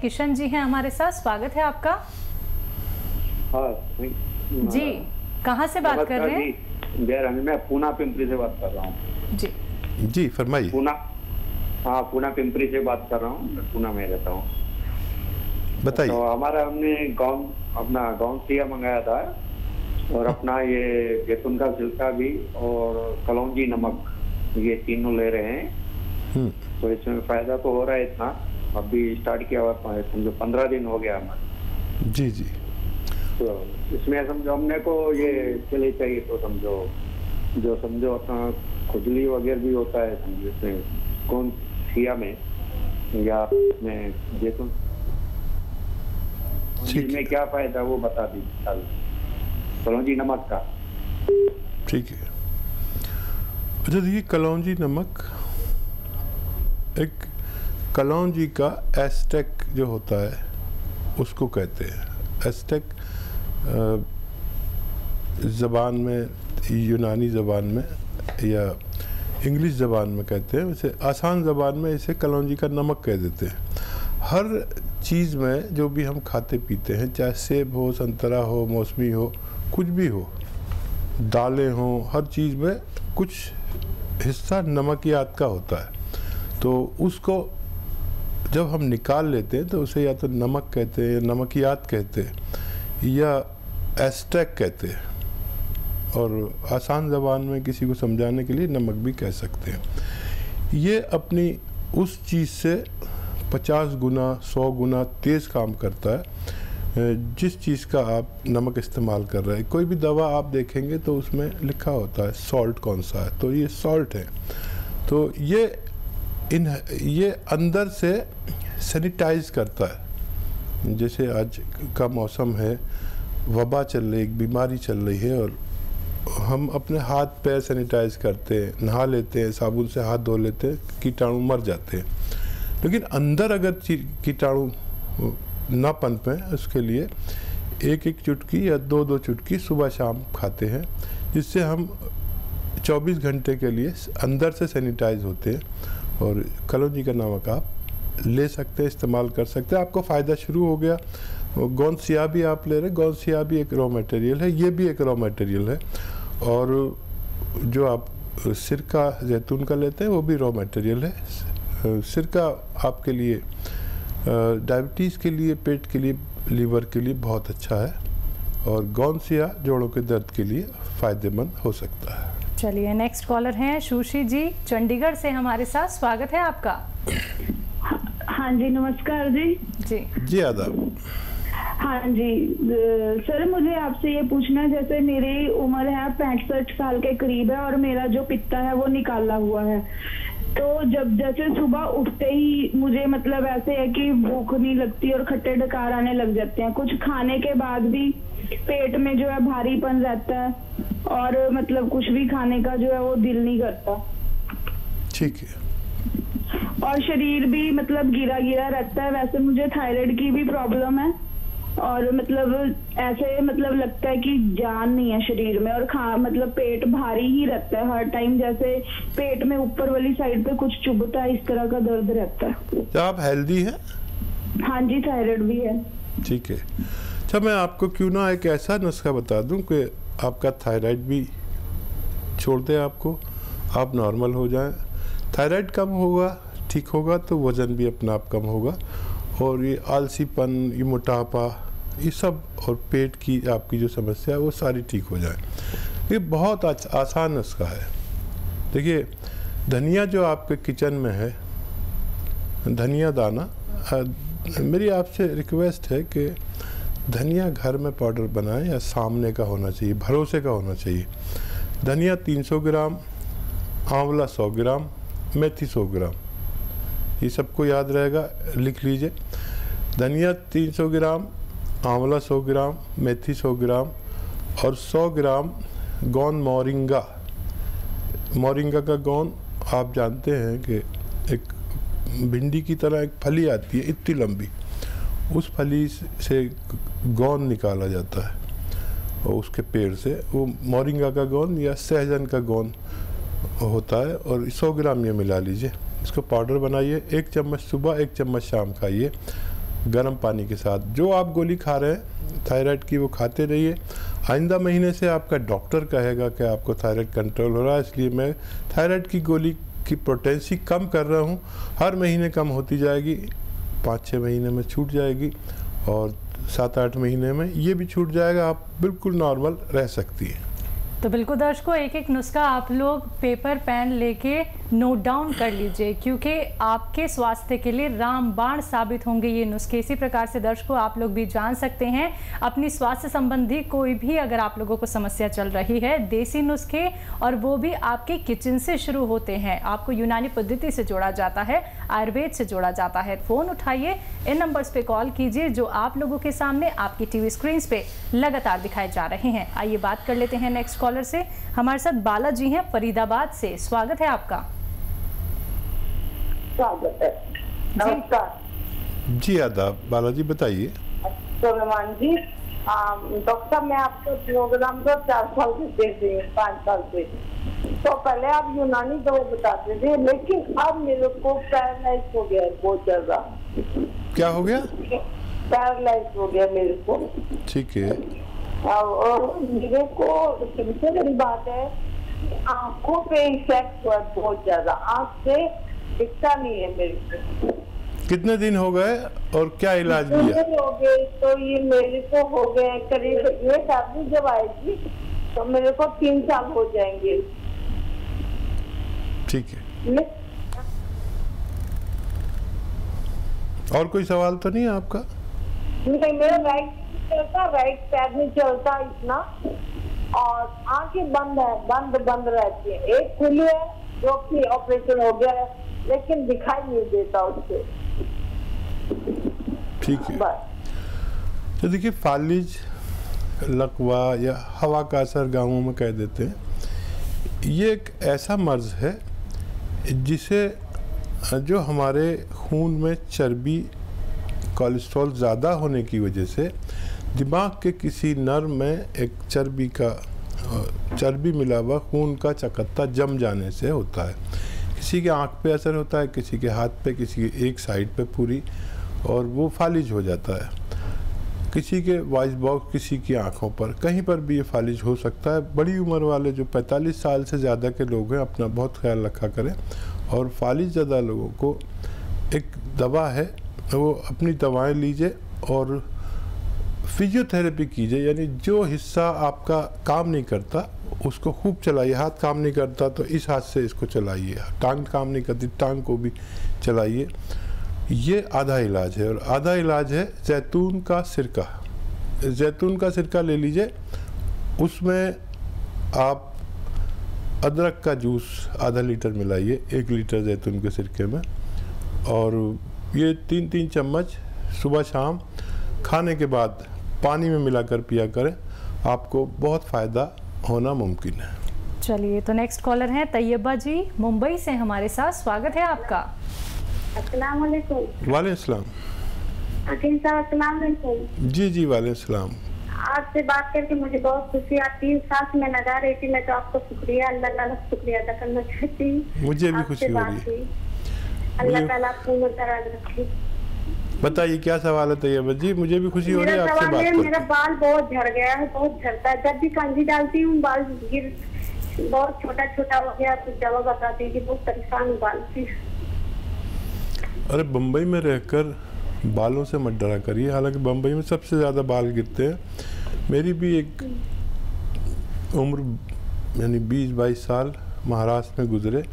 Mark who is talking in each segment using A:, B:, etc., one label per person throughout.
A: किशन जी हैं हमारे साथ, स्वागत है आपका।
B: हाँ
A: जी, कहाँ से बात कर रहे हैं?
B: जयराम, मैं पूना पिंपरी से बात कर रहा हूँ।
C: जी फरमाइए।
B: पूना पिंपरी से बात कर रहा हूँ, पूना में रहता हूँ।
C: बताइए।
B: तो हमने अपना गाउन सिया मंगाया था और अपना ये जैतून का छिलका भी और कलौंजी नमक, ये तीनों ले रहे हैं। तो इसमें फायदा तो हो रहा है इतना, अभी स्टार्ट किया हुआ समझो 15 दिन हो गया हमारे।
C: जी जी।
B: तो इसमें समझो हमने को ये चले चाहिए, तो समझो अपना खुजली वगैरह भी होता है समझो इसमें कौन सिया में या में जैतून में क्या फायदा वो बता दीजिए, कलौंजी नमक का।
C: ठीक है। अच्छा देखिए, कलौंजी नमक एक कलौंजी का एस्टेक जो होता है उसको कहते हैं। एस्टेक ज़बान में, यूनानी ज़बान में या इंग्लिश ज़बान में कहते हैं, वैसे आसान ज़बान में इसे कलौंजी का नमक कह देते हैं। हर चीज़ में जो भी हम खाते पीते हैं, चाहे सेब हो, संतरा हो, मौसमी हो, कुछ भी हो, दालें हों, हर चीज़ में कुछ हिस्सा नमकियात का होता है। तो उसको जब हम निकाल लेते हैं तो उसे या तो नमक कहते हैं, या नमकियात कहते हैं, या एस्टेक कहते हैं, और आसान ज़बान में किसी को समझाने के लिए नमक भी कह सकते हैं। ये अपनी उस चीज़ से 50 गुना 100 गुना तेज़ काम करता है जिस चीज़ का आप नमक इस्तेमाल कर रहे हैं। कोई भी दवा आप देखेंगे तो उसमें लिखा होता है सॉल्ट कौन सा है, तो ये सॉल्ट है। तो ये अंदर से सैनिटाइज करता है। जैसे आज का मौसम है, वबा चल रही, एक बीमारी चल रही है, और हम अपने हाथ पैर सैनिटाइज करते हैं, नहा लेते हैं, साबुन से हाथ धो लेते हैं, कीटाणु मर जाते हैं। लेकिन अंदर अगर कीटाणु ना पनपें, उसके लिए एक एक चुटकी या दो दो चुटकी सुबह शाम खाते हैं, जिससे हम 24 घंटे के लिए अंदर से सैनिटाइज होते हैं। और कलौंजी का नमक आप ले सकते हैं, इस्तेमाल कर सकते हैं, आपको फ़ायदा शुरू हो गया। गोंद सिया भी आप ले रहे हैं, गोंद सिया भी एक रॉ मटेरियल है, ये भी एक रॉ मटेरियल है। और जो आप सिरका जैतून का लेते हैं वो भी रॉ मटेरियल है। सिरका आपके लिए डायबिटीज़ के लिए, पेट के लिए, लीवर के लिए बहुत अच्छा है, और गोंद सिया जोड़ों के दर्द के लिए फ़ायदेमंद हो सकता है।
A: चलिए, नेक्स्ट कॉलर हैं सुशी जी, चंडीगढ़ से हमारे साथ, स्वागत है आपका।
D: हाँ जी, नमस्कार जी।
C: जी आदाब।
D: हाँ जी सर, मुझे आपसे ये पूछना है, जैसे मेरी उम्र है 65 साल के करीब है और मेरा जो पित्ता है वो निकाला हुआ है। तो जब जैसे सुबह उठते ही मुझे मतलब ऐसे है कि भूख नहीं लगती और खट्टे डकार आने लग जाते हैं। कुछ खाने के बाद भी पेट में जो है भारीपन रहता है और मतलब कुछ भी खाने का जो है वो दिल नहीं करता।
C: ठीक है।
D: और शरीर भी मतलब गिरा गिरा रहता है। वैसे मुझे थायराइड की भी प्रॉब्लम है और मतलब ऐसे मतलब लगता है कि जान नहीं है शरीर में, और मतलब पेट भारी ही रहता है हर टाइम, जैसे पेट में ऊपर वाली साइड पे कुछ चुभता है, इस तरह का दर्द रहता है।
C: क्या आप हेल्दी हैं?
D: हाँ जी, थायराइड भी है।
C: ठीक है। अच्छा, मैं आपको क्यों ना एक ऐसा नुस्खा बता दूं कि आपका थायराइड भी छोड़ दे, आपको आप नॉर्मल हो जाएं। थायराइड कम होगा, ठीक होगा, तो वज़न भी अपना आप कम होगा, और ये आलसीपन, ये मोटापा, ये सब, और पेट की आपकी जो समस्या है वो सारी ठीक हो जाए। ये बहुत आसान नुस्खा है। देखिए, धनिया जो आपके किचन में है, धनिया दाना, मेरी आपसे रिक्वेस्ट है कि धनिया घर में पाउडर बनाएं, या सामने का होना चाहिए, भरोसे का होना चाहिए। धनिया 300 ग्राम, आंवला 100 ग्राम, मेथी 100 ग्राम, ये सबको याद रहेगा, लिख लीजिए। धनिया 300 ग्राम, आंवला 100 ग्राम, मेथी 100 ग्राम, और 100 ग्राम गोंद मोरिंगा। मोरिंगा का गोंद आप जानते हैं कि एक भिंडी की तरह एक फली आती है इतनी लंबी, उस फली से गोंद निकाला जाता है, और उसके पेड़ से वो मोरिंगा का गोंद या सहजन का गोंद होता है। और 100 ग्राम ये मिला लीजिए, इसको पाउडर बनाइए, 1 चम्मच सुबह 1 चम्मच शाम खाइए, गर्म पानी के साथ। जो आप गोली खा रहे हैं थायराइड की वो खाते रहिए। आइंदा महीने से आपका डॉक्टर कहेगा कि आपको थायराइड कंट्रोल हो रहा है, इसलिए मैं थायराइड की गोली की पोटेंसी कम कर रहा हूँ। हर महीने कम होती जाएगी, 5-6 महीने में छूट जाएगी और 7-8 महीने में ये भी छूट जाएगा। आप बिल्कुल नॉर्मल रह सकती हैं।
A: तो बिल्कुल दर्शकों, एक एक नुस्खा आप लोग पेपर पेन लेके नोट डाउन कर लीजिए, क्योंकि आपके स्वास्थ्य के लिए रामबाण साबित होंगे ये नुस्खे। इसी प्रकार से दर्शकों आप लोग भी जान सकते हैं अपनी स्वास्थ्य संबंधी कोई भी अगर आप लोगों को समस्या चल रही है, देसी नुस्खे और वो भी आपके किचन से शुरू होते हैं। आपको यूनानी पद्धति से जोड़ा जाता है, आयुर्वेद से जोड़ा जाता है। फ़ोन उठाइए, इन नंबर्स पे कॉल कीजिए जो आप लोगों के सामने आपकी टीवी स्क्रीन पे लगातार दिखाए जा रहे हैं। आइए बात कर लेते हैं नेक्स्ट कॉलर से। हमारे साथ बालाजी हैं फरीदाबाद से, स्वागत है आपका।
E: स्वागत है, नमस्कार
C: जी। आदाब बालाजी, बताइए।
E: तो मेहमान जी, डॉक्टर साहब मैं आपके प्रोग्राम को 4 साल से देख रही हूँ, 5 साल से। तो पहले आप यूनानी दवा बताते थे, लेकिन अब मेरे को पैरालाइज हो गया है बहुत ज्यादा।
C: क्या हो गया?
E: पैरालाइज हो गया मेरे को।
C: ठीक है।
E: और मेरे को सबसे बड़ी बात है, आंखों पे इफेक्ट हुआ बहुत ज्यादा, आंख से दिखता नहीं है मेरे को।
C: कितने दिन हो गए और क्या इलाज किया?
E: हो गए, तो ये मेरे को हो गए करीब, ये शादी जब आएगी तो मेरे को 3 साल हो जाएंगे।
C: ठीक है। और कोई सवाल तो नहीं है आपका?
E: नहीं, मेरा राइट चलता, राइट पैर नहीं चलता इतना, और आंखें बंद है, बंद रहती है। एक खुली है जो कि ऑपरेशन हो गया है, लेकिन दिखाई नहीं देता उससे।
C: ठीक है। तो देखिए, फालिज, लकवा या हवा का असर गाँवों में कह देते हैं, ये एक ऐसा मर्ज है जिसे जो हमारे खून में चर्बी, कोलेस्ट्रॉल ज़्यादा होने की वजह से दिमाग के किसी नर्व में एक चर्बी मिला हुआ खून का चकत्ता जम जाने से होता है। किसी के आँख पे असर होता है, किसी के हाथ पे, किसी के एक साइड पे पूरी, और वो फालिज हो जाता है। किसी के वॉइस बॉक्स, किसी की आँखों पर, कहीं पर भी ये फालिज हो सकता है। बड़ी उम्र वाले जो 45 साल से ज़्यादा के लोग हैं, अपना बहुत ख्याल रखा करें। और फालिज ज़्यादा लोगों को एक दवा है, वो अपनी दवाएं लीजिए और फिजियोथेरेपी कीजिए, यानी जो हिस्सा आपका काम नहीं करता उसको खूब चलाइए। हाथ काम नहीं करता तो इस हाथ से इसको चलाइए, टांग काम नहीं करती टांग को भी चलाइए। ये आधा इलाज है। और आधा इलाज है जैतून का सिरका। जैतून का सिरका ले लीजिए, उसमें आप अदरक का जूस आधा लीटर मिलाइए 1 लीटर जैतून के सिरके में, और ये 3-3 चम्मच सुबह शाम खाने के बाद पानी में मिलाकर पिया करें। आपको बहुत फ़ायदा होना मुमकिन है।
A: चलिए, तो नेक्स्ट कॉलर हैं तैयबा जी मुंबई से हमारे साथ, स्वागत है आपका।
E: अस्सलाम वालेकुम।
C: वालेकुम सलाम।
E: हकीम साहब अस्सलाम वालेकुम।
C: जी वालेकुम सलाम।
E: आपसे बात करके मुझे बहुत खुशी आती है। सांस में लगा रही थी मैं, तो आपको शुक्रिया, अल्लाह ताला शुक्रिया अदा करना चाहती हूँ।
C: मुझे भी खुशी हो रही है।
E: अल्लाह ताला आपको मुस्तराद रखे।
C: बताइए क्या सवाल है तैयबा जी? मुझे भी खुशी हो रही है आपसे बात करके।
E: मेरा बाल बहुत झड़ गया है, बहुत झड़ता है। जब भी कंघी डालती हूँ बाल गिर, बहुत छोटा छोटा हो गया। तो दवा बताती कि बहुत परेशान हूँ बाल से।
C: अरे बम्बई में रहकर बालों से मत डरा करिए, हालांकि बम्बई में सबसे ज़्यादा बाल गिरते हैं। मेरी भी एक उम्र यानी 20-22 साल महाराष्ट्र में गुजरे,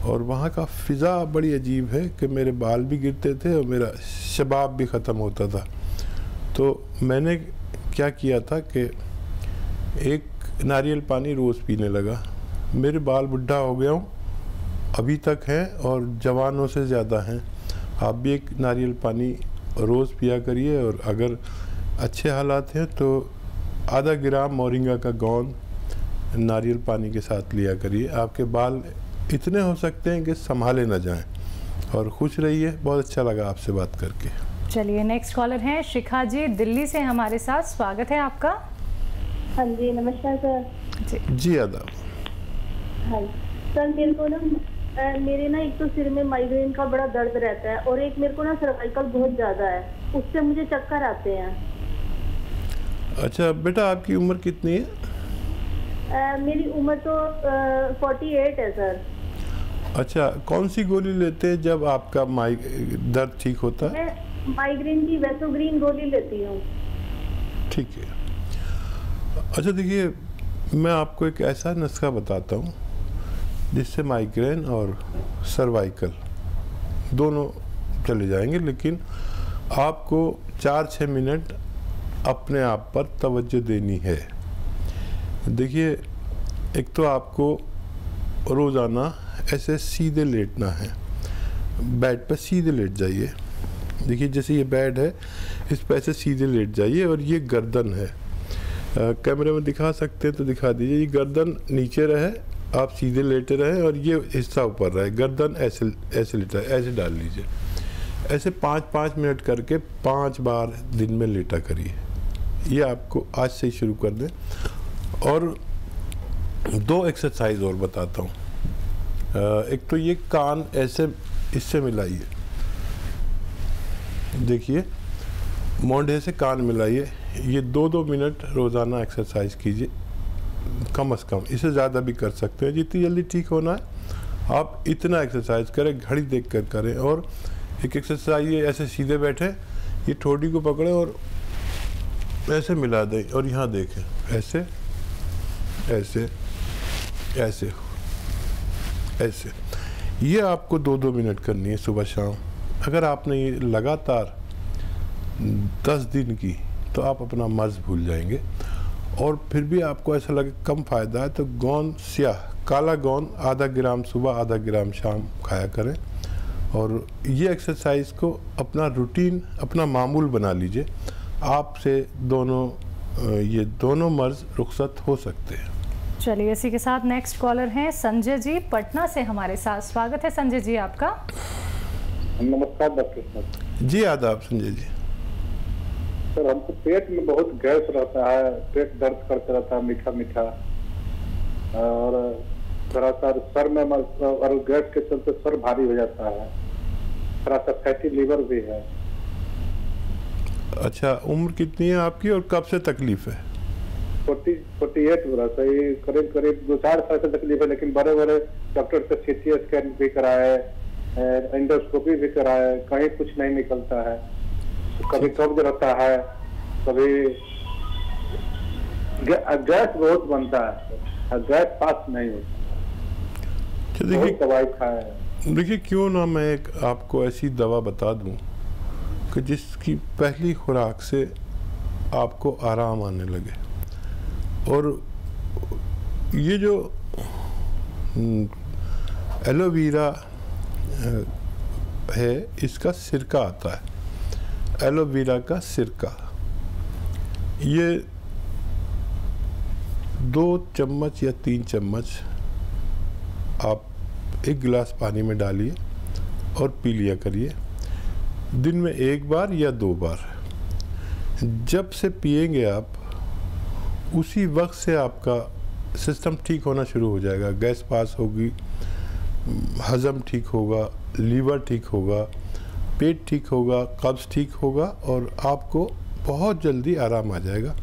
C: और वहाँ का फ़िज़ा बड़ी अजीब है कि मेरे बाल भी गिरते थे और मेरा शबाब भी ख़त्म होता था। तो मैंने क्या किया था कि एक नारियल पानी रोज़ पीने लगा। मेरे बाल बुढ़ा हो गया हूँ, अभी तक हैं और जवानों से ज़्यादा हैं। आप भी एक नारियल पानी रोज़ पिया करिए, और अगर अच्छे हालात हैं तो आधा ग्राम मोरिंगा का गोंद नारियल पानी के साथ लिया करिए। आपके बाल इतने हो सकते हैं कि संभाले ना जाएं। और खुश रहिए। बहुत अच्छा लगा आपसे बात करके।
A: चलिए, नेक्स्ट कॉलर हैं शिखा जी दिल्ली से हमारे साथ, स्वागत है आपका।
E: हाँ जी, नमस्कार सर।
C: जी आदाब।
E: हाँ सर, मेरे को ना मेरे ना एक तो सिर में माइग्रेन का बड़ा दर्द रहता है, और एक मेरे को ना सर्वाइकल बहुत ज्यादा है।
F: उससे मुझे चक्कर आते हैं।
C: अच्छा बेटा, आपकी उम्र कितनी है?
F: मेरी उम्र तो 48 है सर।
C: अच्छा, कौन सी गोली लेते हैं जब आपका दर्द ठीक होता है?
F: मैं माइग्रेन की वेसोग्रीन गोली लेती हूँ।
C: ठीक है। अच्छा देखिए, मैं आपको एक ऐसा नुस्खा बताता हूँ जिससे माइग्रेन और सर्वाइकल दोनों चले जाएंगे, लेकिन आपको 4-6 मिनट अपने आप पर तवज्जो देनी है। देखिए, एक तो आपको रोज़ाना ऐसे सीधे लेटना है, बेड पर सीधे लेट जाइए। देखिए जैसे ये बेड है, इस पर ऐसे सीधे लेट जाइए और ये गर्दन है, कैमरे में दिखा सकते हैं तो दिखा दीजिए। ये गर्दन नीचे रहे, आप सीधे लेटे रहें और ये हिस्सा ऊपर रहे, गर्दन ऐसे लेटा है, ऐसे डाल लीजिए। ऐसे 5-5 मिनट करके 5 बार दिन में लेटा करिए। ये आपको आज से ही शुरू कर दें। और 2 एक्सरसाइज और बताता हूँ। एक तो ये कान ऐसे इससे मिलाइए, देखिए मोंढे से कान मिलाइए। ये 2-2 मिनट रोज़ाना एक्सरसाइज कीजिए, कम से कम। इससे ज़्यादा भी कर सकते हैं, जितनी जल्दी ठीक होना है आप इतना एक्सरसाइज करें, घड़ी देख कर करें। और एक एक्सरसाइज ये ऐसे सीधे बैठे, ये ठोड़ी को पकड़ें और ऐसे मिला दें और यहाँ देखें, ऐसे ऐसे ऐसे ऐसे। ये आपको 2-2 मिनट करनी है सुबह शाम। अगर आपने ये लगातार 10 दिन की तो आप अपना मर्ज भूल जाएंगे। और फिर भी आपको ऐसा लगे कम फ़ायदा है तो गोंद स्याह, काला गोंद आधा ग्राम सुबह, आधा ग्राम शाम खाया करें। और ये एक्सरसाइज को अपना रूटीन, अपना मामूल बना लीजिए। आपसे ये दोनों मर्ज रुखसत हो सकते हैं।
A: चलिए, इसी के साथ नेक्स्ट कॉलर हैं संजय जी पटना से हमारे साथ। स्वागत है संजय जी आपका।
B: नमस्कार डॉक्टर साहब।
C: जी आदाब संजय जी।
B: सर, हमको पेट में बहुत गैस रहता है, पेट दर्द करता रहता है, मीठा मीठा, और थोड़ा सा सर में और गैस के चलते सर भारी हो जाता है, थोड़ा सा फैटी लीवर भी है।
C: अच्छा, उम्र कितनी है आपकी और कब से तकलीफ है?
B: 48 वर्ष है। ये करीब 2-4 साल से तकलीफ है, लेकिन बड़े बड़े डॉक्टर से CT स्कैन भी कराए, एंडोस्कोपी भी कराए, कहीं कुछ नहीं निकलता है। कभी कब्ज रहता है, कभी गैस बहुत बनता है, गैस पास नहीं होता।
C: देखिए
B: दवाई खाए।
C: देखिए, क्यों ना मैं एक आपको ऐसी दवा बता दूं कि जिसकी पहली खुराक से आपको आराम आने लगे। और ये जो एलोवेरा है, इसका सिरका आता है, एलोवेरा का सिरका। ये 2 चम्मच या 3 चम्मच आप 1 गिलास पानी में डालिए और पी लिया करिए, दिन में 1 बार या 2 बार। जब से पिएंगे आप, उसी वक्त से आपका सिस्टम ठीक होना शुरू हो जाएगा। गैस पास होगी, हजम ठीक होगा, लीवर ठीक होगा, पेट ठीक होगा, कब्ज़ ठीक होगा और आपको बहुत जल्दी आराम आ जाएगा।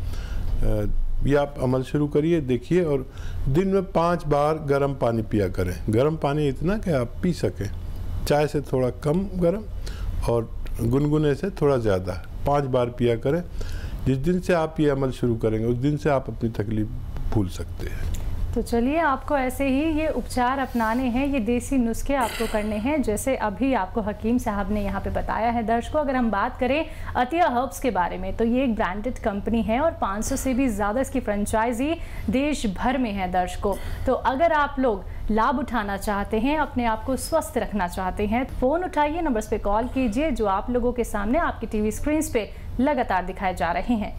C: ये आप अमल शुरू करिए, देखिए। और दिन में 5 बार गर्म पानी पिया करें। गर्म पानी इतना कि आप पी सकें, चाय से थोड़ा कम गर्म और गुनगुने से थोड़ा ज़्यादा। 5 बार पिया करें। जिस दिन से आप ये अमल शुरू करेंगे, उस दिन से आप अपनी तकलीफ भूल सकते हैं।
A: तो चलिए, आपको ऐसे ही ये उपचार अपनाने हैं, ये देसी नुस्खे आपको करने हैं, जैसे अभी आपको हकीम साहब ने यहाँ पे बताया है। दर्शकों, अगर हम बात करें अतिया हर्ब्स के बारे में, तो ये एक ब्रांडेड कंपनी है और 500 से भी ज़्यादा इसकी फ्रेंचाइजी देश भर में है। दर्शकों, तो अगर आप लोग लाभ उठाना चाहते हैं, अपने आप को स्वस्थ रखना चाहते हैं, फ़ोन उठाइए, नंबर्स पे कॉल कीजिए जो आप लोगों के सामने आपकी TV स्क्रीन पे लगातार दिखाए जा रहे हैं।